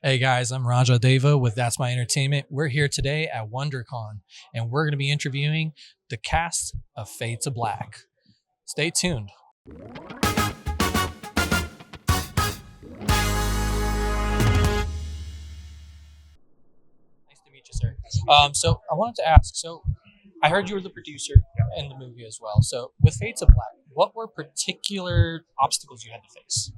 Hey guys, I'm Raja Deva with That's My Entertainment. We're here today at WonderCon and we're going to be interviewing the cast of Fade to Black. Stay tuned. Nice to meet you, sir. So I wanted to ask, I heard you were the producer in the movie as well. So with Fade to Black, what were particular obstacles you had to face?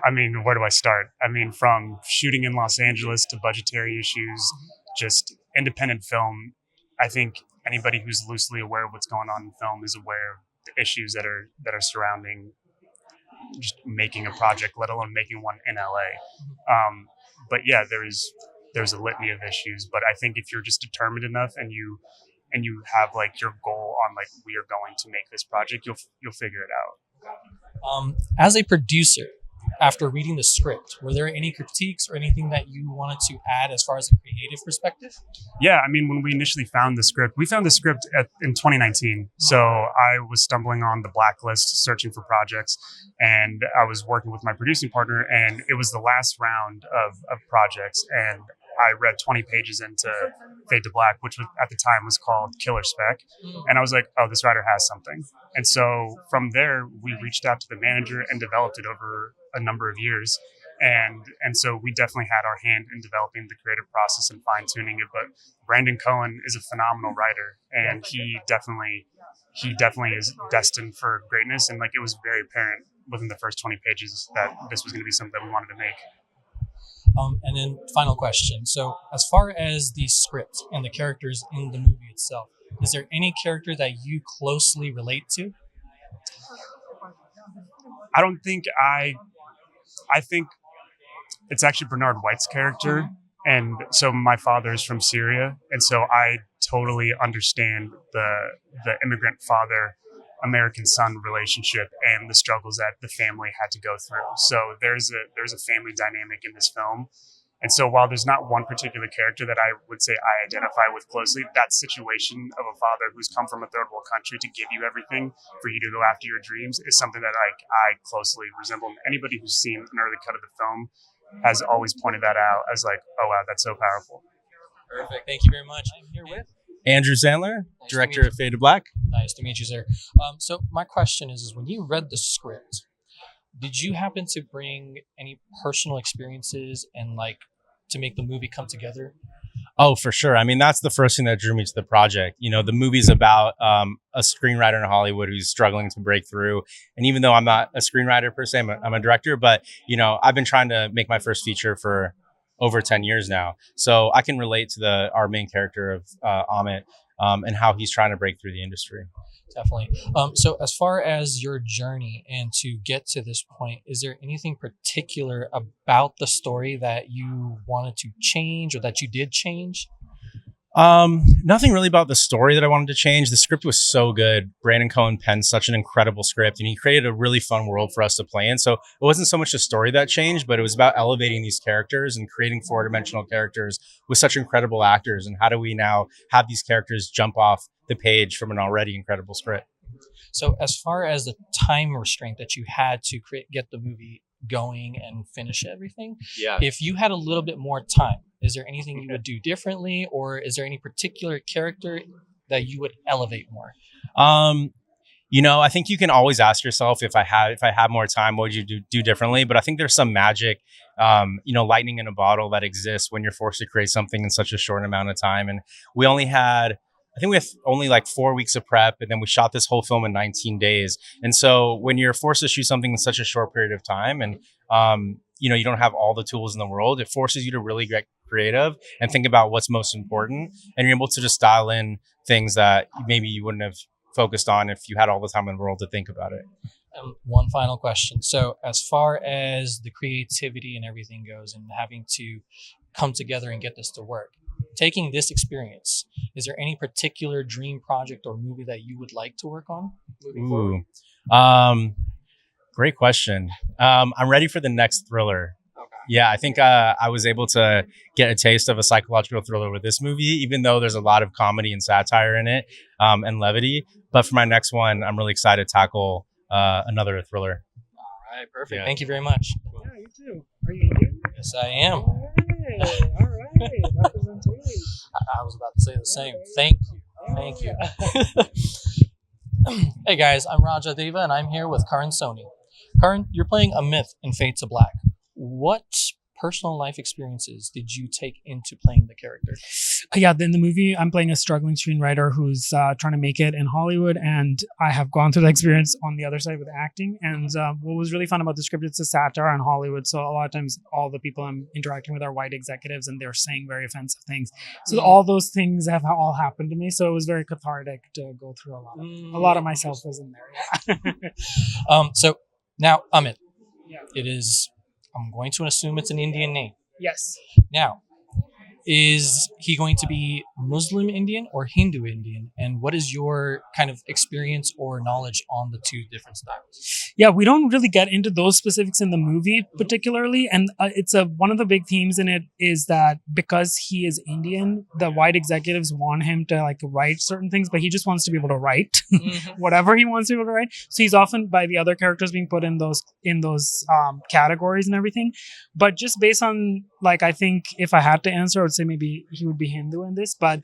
I mean, where do I start? I mean, from shooting in Los Angeles to budgetary issues, just independent film. I think anybody who's loosely aware of what's going on in film is aware of the issues that are surrounding just making a project, let alone making one in LA. But yeah, there's a litany of issues. But I think if you're just determined enough and you have like your goal on like we are going to make this project, you'll figure it out. As a producer, after reading the script, were there any critiques or anything that you wanted to add as far as a creative perspective? Yeah, I mean, when we initially found the script, we found the script in 2019. So I was stumbling on the blacklist, searching for projects, and I was working with my producing partner, and it was the last round of projects, and I read 20 pages into Fade to Black, which was, at the time was called Killer Spec. And I was like, oh, this writer has something. And so from there, we reached out to the manager and developed it over a number of years. And so we definitely had our hand in developing the creative process and fine tuning it. But Brandon Cohen is a phenomenal writer, and he definitely is destined for greatness. And like it was very apparent within the first 20 pages that this was going to be something that we wanted to make. And then final question. So as far as the script and the characters in the movie itself, is there any character that you closely relate to? I don't think I think it's actually Bernard White's character. And so my father is from Syria. And so I totally understand the immigrant father, American son relationship and the struggles that the family had to go through. So there's a family dynamic in this film. And so while there's not one particular character that I would say I identify with closely, that situation of a father who's come from a third world country to give you everything for you to go after your dreams is something that I closely resemble. Anybody who's seen an early cut of the film has always pointed that out as like, oh wow, that's so powerful. Perfect. Thank you very much. I'm here with Andrew Sandler, Nice director to meet of Fade to Black. Nice to meet you, sir. So my question is when you read the script, did you happen to bring any personal experiences and like to make the movie come together? Oh, for sure. I mean, that's the first thing that drew me to the project. You know, the movie's about a screenwriter in Hollywood who's struggling to break through. And even though I'm not a screenwriter per se, I'm a director, but, you know, I've been trying to make my first feature for over 10 years now. So I can relate to our main character of Amit and how he's trying to break through the industry. Definitely. So as far as your journey and to get to this point, is there anything particular about the story that you wanted to change or that you did change? Nothing really about the story that I wanted to change. The script was so good. Brandon Cohen penned such an incredible script, and he created a really fun world for us to play in. So it wasn't so much the story that changed, but it was about elevating these characters and creating four-dimensional characters with such incredible actors. And how do we now have these characters jump off the page from an already incredible script? So as far as the time restraint that you had to get the movie going and finish everything, Yeah. if you had a little bit more time, is there anything you would do differently, or is there any particular character that you would elevate more? You know, I think you can always ask yourself, if I had more time, what would you do differently? But I think there's some magic, you know, lightning in a bottle that exists when you're forced to create something in such a short amount of time. And we have only like 4 weeks of prep, and then we shot this whole film in 19 days. And so when you're forced to shoot something in such a short period of time, and you know, you don't have all the tools in the world, it forces you to really get creative and think about what's most important. And you're able to just dial in things that maybe you wouldn't have focused on if you had all the time in the world to think about it. One final question. So as far as the creativity and everything goes and having to come together and get this to work, taking this experience, is there any particular dream project or movie that you would like to work on moving forward? Great question. I'm ready for the next thriller. Okay. Yeah, I think I was able to get a taste of a psychological thriller with this movie, even though there's a lot of comedy and satire in it, and levity. But for my next one, I'm really excited to tackle another thriller. All right, perfect. Yeah. Thank you very much. Yeah, you too. Are you? Yes, I am. All right. Representation. I was about to say the same. Thank you. Thank you. Hey guys, I'm Raja Deva and I'm here with Karan Soni. Karan, you're playing a myth in Fades of Black. What personal life experiences did you take into playing the character? Yeah, in the movie, I'm playing a struggling screenwriter who's trying to make it in Hollywood, and I have gone through the experience on the other side with acting. And what was really fun about the script, it's a satire on Hollywood, so a lot of times all the people I'm interacting with are white executives, and they're saying very offensive things. So all those things have all happened to me, so it was very cathartic to go through a lot. A lot of myself was in there. Yeah. So now, Amit, Yeah. it is, I'm going to assume it's an Indian name. Yes. Now, is he going to be Muslim Indian or Hindu Indian? And what is your kind of experience or knowledge on the two different styles? Yeah, we don't really get into those specifics in the movie particularly, and it's one of the big themes in it is that because he is Indian, the white executives want him to like write certain things, but he just wants to be able to write whatever he wants to be able to write. So he's often by the other characters being put in those categories and everything. But just based on like, I think if I had to answer, I would say maybe he would be Hindu in this, but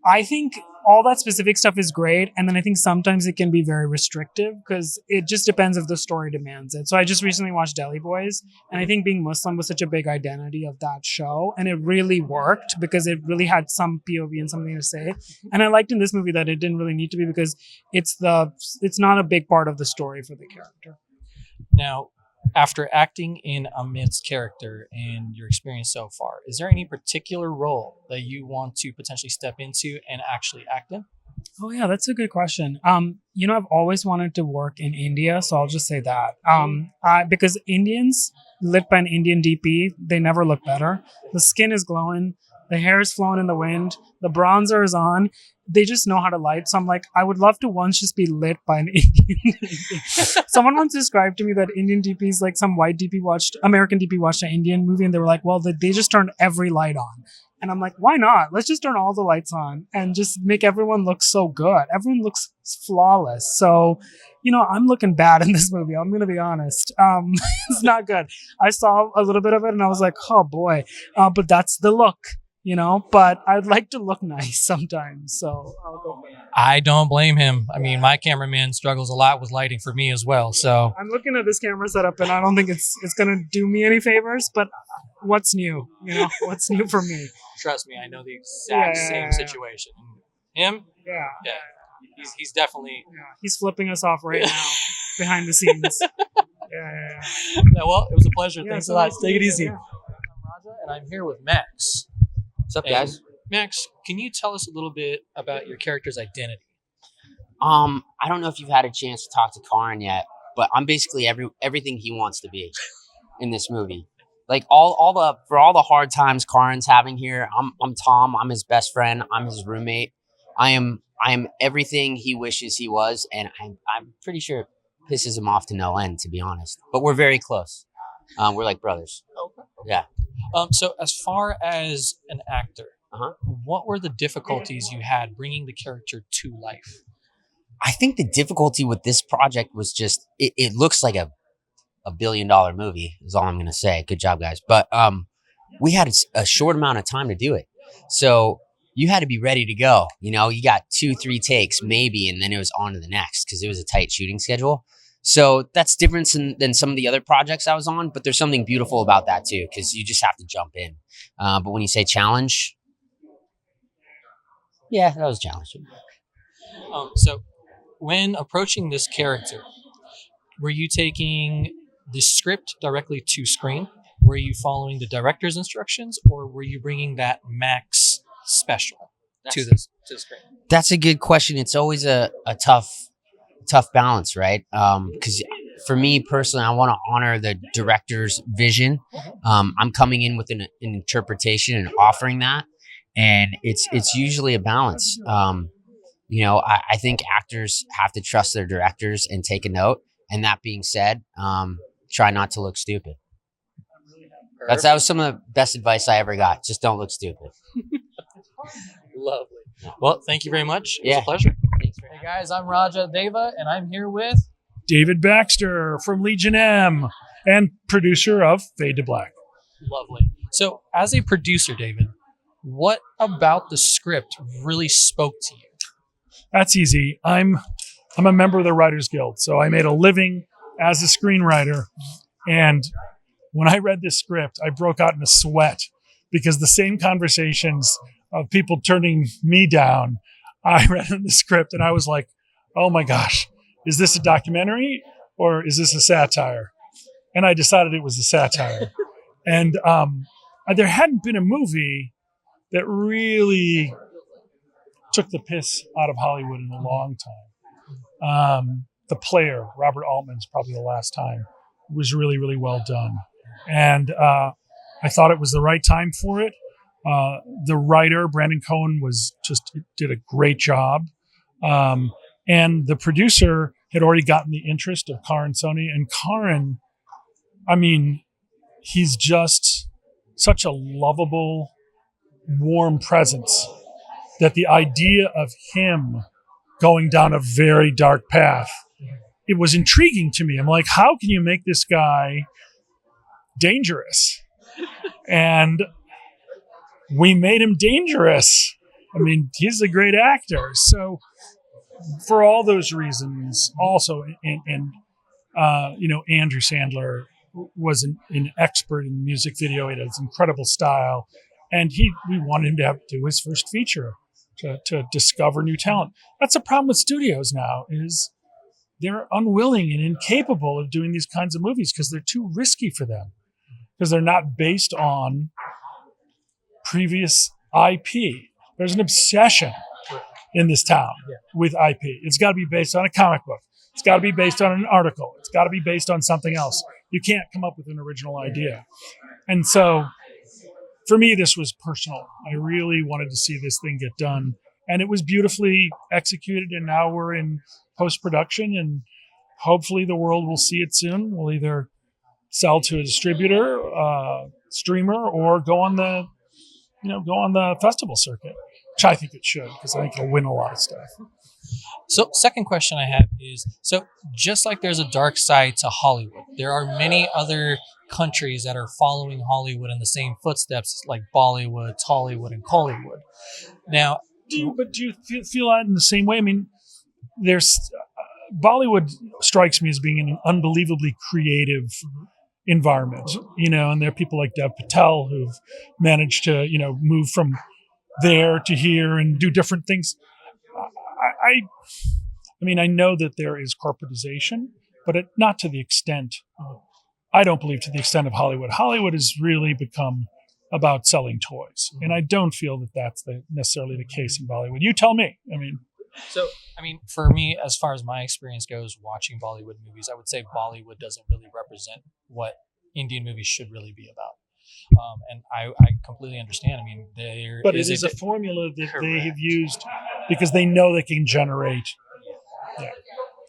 I think all that specific stuff is great. And then I think sometimes it can be very restrictive because it just depends if the story demands it. So I just recently watched Delhi Boys, and I think being Muslim was such a big identity of that show. And it really worked because it really had some POV and something to say. And I liked in this movie that it didn't really need to be because it's not a big part of the story for the character. Now, after acting in Amit's character and your experience so far, is there any particular role that you want to potentially step into and actually act in? Oh yeah, that's a good question. I've always wanted to work in India, so I'll just say that. Because Indians lit by an Indian DP, they never look better. The skin is glowing, the hair is flowing in the wind, the bronzer is on. They just know how to light. So I'm like, I would love to once just be lit by an Indian DP. Someone once described to me that Indian DPs, like some white American DP watched an Indian movie and they were like, well, they just turned every light on. And I'm like, why not? Let's just turn all the lights on and just make everyone look so good. Everyone looks flawless. So, I'm looking bad in this movie. I'm going to be honest. It's not good. I saw a little bit of it and I was like, oh boy. But that's the look. But I'd like to look nice sometimes, so I'll go for that. I don't blame him. I mean, my cameraman struggles a lot with lighting for me as well, so. I'm looking at this camera setup, and I don't think it's going to do me any favors, but what's new? What's new for me? Trust me, I know the exact same situation. Him? Yeah. He's definitely... Yeah. He's flipping us off right now, behind the scenes. Yeah. Well, it was a pleasure. Thanks a lot. Nice Take it easy. Yeah. I'm Raja, and I'm here with Max. What's up, guys? Max, can you tell us a little bit about your character's identity? I don't know if you've had a chance to talk to Karan yet, but I'm basically everything he wants to be in this movie. Like for all the hard times Karan's having here, I'm Tom. I'm his best friend. I'm his roommate. I am everything he wishes he was, and I'm pretty sure it pisses him off to no end, to be honest. But we're very close. We're like brothers. Okay. Yeah. So as far as an actor, Uh-huh. what were the difficulties you had bringing the character to life? I think the difficulty with this project was just it looks like a $1 billion movie is all I'm going to say. Good job, guys. But we had a short amount of time to do it. So you had to be ready to go. You got 2-3 takes maybe, and then it was on to the next because it was a tight shooting schedule. So that's different than some of the other projects I was on, but there's something beautiful about that too, because you just have to jump in. But when you say challenge, yeah, that was a challenge. So when approaching this character, were you taking the script directly to screen? Were you following the director's instructions, or were you bringing that Max special to the screen? That's a good question. It's always a tough balance, right? Because for me personally, I want to honor the director's vision. I'm coming in with an interpretation and offering that, and it's usually a balance. I think actors have to trust their directors and take a note. And that being said, try not to look stupid. That was some of the best advice I ever got. Just don't look stupid. Lovely. Well, thank you very much. It was Yeah. a pleasure. Hey guys, I'm Raja Deva, and I'm here with... David Baxter from Legion M and producer of Fade to Black. Lovely. So, as a producer, David, what about the script really spoke to you? That's easy. I'm a member of the Writers Guild, so I made a living as a screenwriter. And when I read this script, I broke out in a sweat because the same conversations of people turning me down, I read in the script and I was like, oh my gosh, is this a documentary or is this a satire? And I decided it was a satire. And there hadn't been a movie that really took the piss out of Hollywood in a long time. The Player, Robert Altman's probably the last time. It was really, really well done. And I thought it was the right time for it. The writer, Brandon Cohen, did a great job. And the producer had already gotten the interest of Karan Soni. And Karan, I mean, he's just such a lovable, warm presence that the idea of him going down a very dark path, it was intriguing to me. I'm like, how can you make this guy dangerous? And we made him dangerous. I mean, he's a great actor. So for all those reasons, also, and Andrew Sandler was an expert in music video. He had this incredible style. And we wanted him to do his first feature to discover new talent. That's the problem with studios now is they're unwilling and incapable of doing these kinds of movies because they're too risky for them, because they're not based on previous IP. There's an obsession in this town with IP. It's got to be based on a comic book. It's got to be based on an article. It's got to be based on something else. You can't come up with an original idea. And so for me, this was personal. I really wanted to see this thing get done. And it was beautifully executed. And now we're in post-production. And hopefully the world will see it soon. We'll either sell to a distributor, streamer, or go on the festival circuit, which I think it should, because I think it'll win a lot of stuff. So, second question I have is, so just like there's a dark side to Hollywood, there are many other countries that are following Hollywood in the same footsteps, like Bollywood, Tollywood, and Collywood. Now, do you feel that in the same way? I mean, there's Bollywood strikes me as being an unbelievably creative environment, and there are people like Dev Patel who've managed to, move from there to here and do different things. I know that there is corporatization, but not to the extent, I don't believe to the extent of Hollywood. Hollywood has really become about selling toys. And I don't feel that that's necessarily the case in Bollywood. You tell me. For me, as far as my experience goes, watching Bollywood movies, I would say Bollywood doesn't really represent what Indian movies should really be about. And I completely understand. But it is a formula that they have used because they know they can generate. Yeah.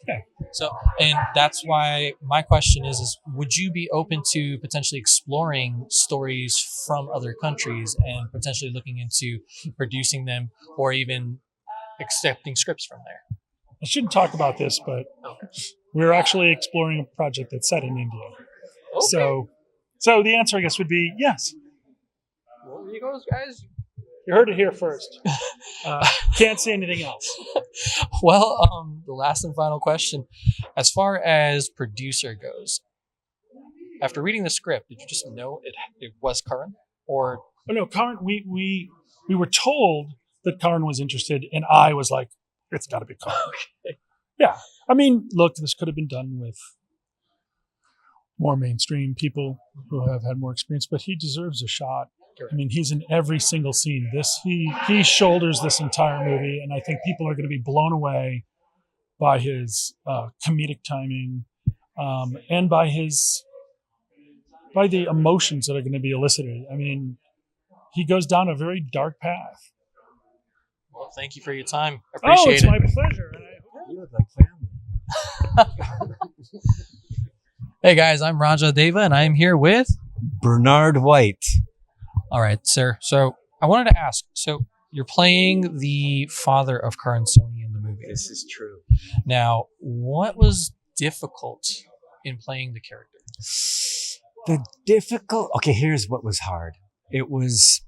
Okay. So, and that's why my question is would you be open to potentially exploring stories from other countries and potentially looking into producing them or even accepting scripts from there? I shouldn't talk about this, but we're actually exploring a project that's set in India. Okay. So the answer, I guess, would be yes. Well, there you go, guys. You heard it here first. Can't say anything else. Well, the last and final question. As far as producer goes, after reading the script, did you just know it was Karan? Or no, Karan, we were told that Karan was interested, and I was like, it's got to be Karan. Okay. Yeah. Look, this could have been done with more mainstream people who have had more experience, but he deserves a shot. He's in every single scene. He shoulders this entire movie, and I think people are going to be blown away by his comedic timing and by the emotions that are going to be elicited. He goes down a very dark path. Well, thank you for your time. I appreciate it. Oh, it's my pleasure. You look like family. Hey guys, I'm Raja Deva, and I'm here with Bernard White. All right, sir. So I wanted to ask, so you're playing the father of Karan Soni in the movie. This is true. Now, what was difficult in playing the character? The difficult. Okay, here's what was hard. It was.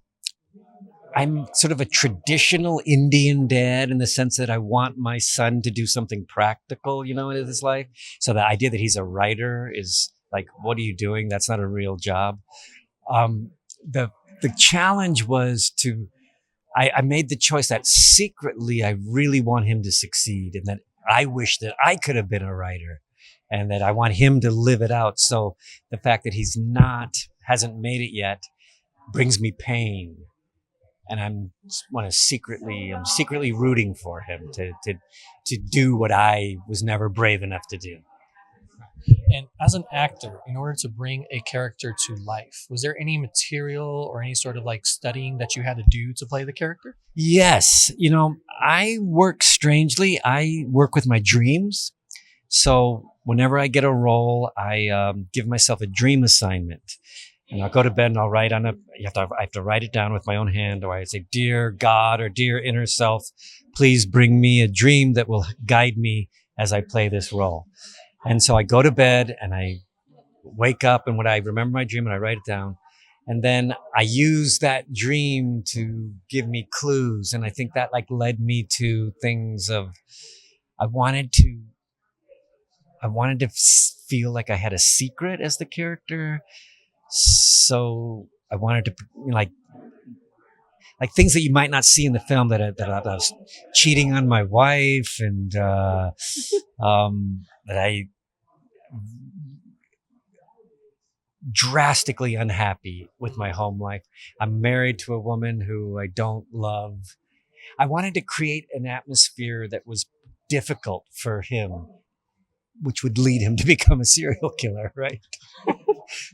I'm sort of a traditional Indian dad in the sense that I want my son to do something practical, in his life. So the idea that he's a writer is like, what are you doing? That's not a real job. The challenge was I made the choice that secretly I really want him to succeed, and that I wish that I could have been a writer, and that I want him to live it out. So the fact that hasn't made it yet brings me pain. And I'm secretly rooting for him to do what I was never brave enough to do. And as an actor, in order to bring a character to life, was there any material or any sort of like studying that you had to do to play the character? Yes. I work strangely. I work with my dreams. So whenever I get a role, I give myself a dream assignment. And I'll go to bed and I'll write I have to write it down with my own hand. Or I say, "Dear God," or "Dear inner self, please bring me a dream that will guide me as I play this role." And so I go to bed and I wake up, and when I remember my dream and I write it down, and then I use that dream to give me clues. And I think that led me to things of, I wanted to feel like I had a secret as the character. So I wanted to like things that you might not see in the film, that I was cheating on my wife, and that I drastically unhappy with my home life. I'm married to a woman who I don't love. I wanted to create an atmosphere that was difficult for him, which would lead him to become a serial killer, right?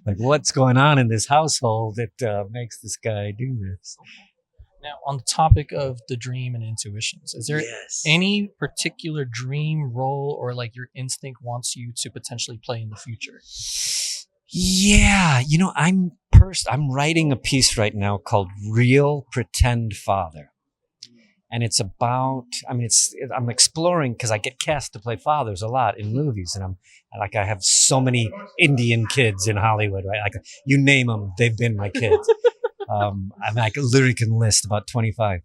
Like, what's going on in this household that makes this guy do this? Now, on the topic of the dream and intuitions, is there any particular dream role or like your instinct wants you to potentially play in the future? Yeah, I'm writing a piece right now called Real Pretend Father. And it's about, I'm exploring, because I get cast to play fathers a lot in movies. And I have so many Indian kids in Hollywood, right? Like, you name them, they've been my kids. I literally can list about 25.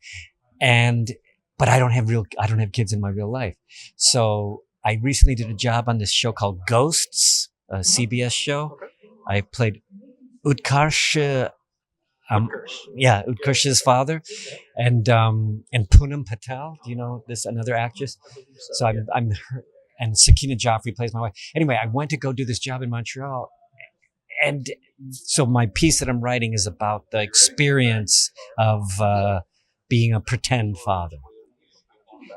But I don't have kids in my real life. So I recently did a job on this show called Ghosts, a CBS show. I played Utkarsh. Utkarsh's father, and Poonam Patel. Do you know this, another actress? So I'm her, and Sakina Joffrey plays my wife. Anyway, I went to go do this job in Montreal, and so my piece that I'm writing is about the experience of being a pretend father.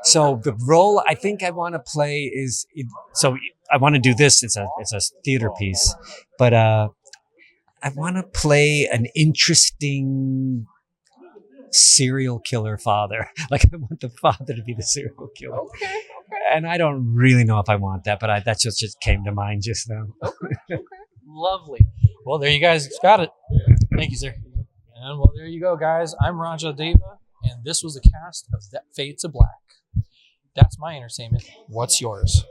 So the role I think I want to play is, so I want to do this. It's a theater piece, but I want to play an interesting serial killer father. Like, I want the father to be the serial killer. Okay. And I don't really know if I want that, but that just came to mind just now. Okay. Lovely. Well, there you guys got it. Thank you, sir. And well, there you go, guys. I'm Raja Deva, and this was the cast of That Fade to Black. That's my entertainment. What's yours?